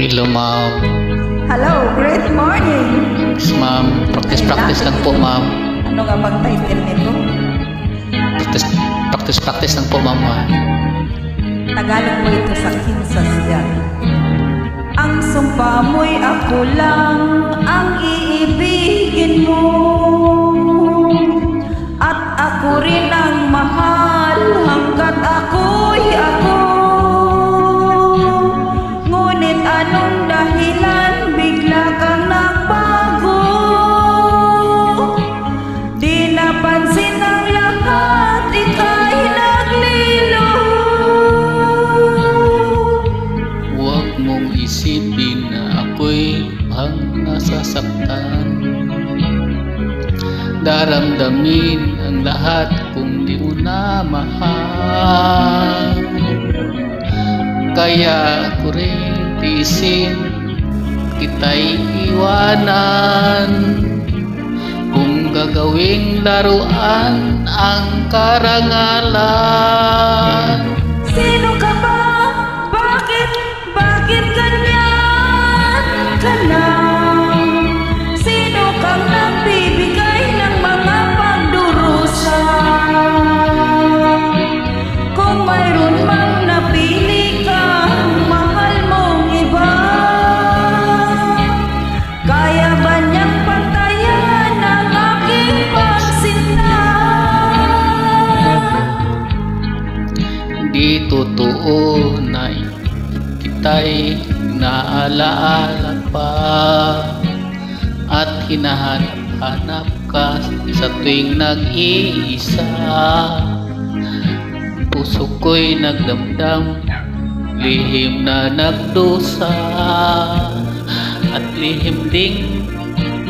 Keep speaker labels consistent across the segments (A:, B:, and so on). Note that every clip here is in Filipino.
A: Hello, ma'am.
B: Hello, great morning.
A: Yes, ma'am. Practice lang po, ma'am.
B: Ano nga bang title nito?
A: Practice lang po, ma'am.
B: Tagalog mo ito sa Kinsas yan. Ang sumpa mo'y ako lang ang iibigin mo, at ako rin ang mahal hanggat ako'y ako. Ngunit anong dahilan bigla kang nagbago? Di napansin ang lahat, ika'y naglilo.
A: Huwag mong isipin na ako'y bang nasasaktan. Daramdamin ang lahat kung di mo na mahal. Kaya ko rin tiisin kita'y iwanan. Kung gagawing laruan ang karangalan.
B: Sino ka ba? Bakit ganyan ka na? Sino kang nagbibigay ng mga pagdurusa? Kung mayroon mang napili kang mahal mong iba, kaya ba niyang pantayan ang aking pagsinta?
A: Di totoo na kita'y naalaala pa at hinahanap-hanap ka sa tuwing nag-iisa. Puso ko'y nagdamdam, lihim na nagdusa, at lihim ding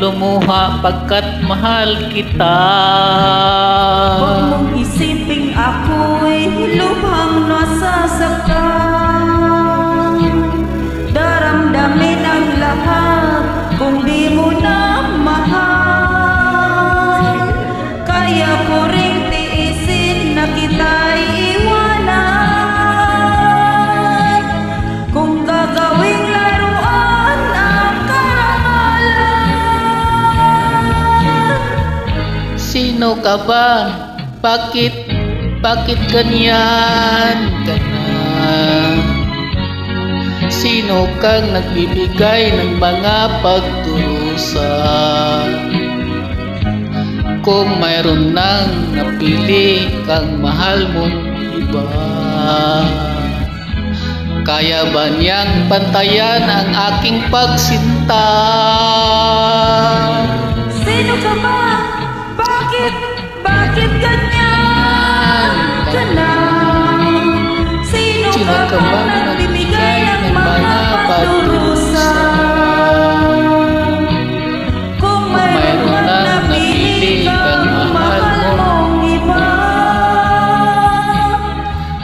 A: lumuha pagkat mahal kita.
B: Huwag mong isiping ako'y lubhang nasasaktan. Daramdamin ang lahat kung di mo na mahal. Kaya ko ring tiisin na kita'y iwanan. Kung gagawing laruan ang karangalan.
A: Sino ka ba? Bakit ganyan ka na? Sino kang nagbibigay ng mga pagdurusa? Kung mayroon nang napili kang mahal mong iba, kaya ba niyang pantayan ang aking pagsinta?
B: Sino ka ba? Bakit ganyan ka na? Sino ka ba nagbibigay ng mga pagdurusa? Kung mayroon na napili kang mahal mong iba,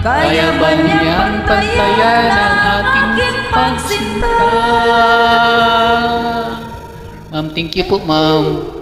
B: kaya ba niyang pantayan ang aking pagsinta?
A: Ma'am, thank you po, ma'am.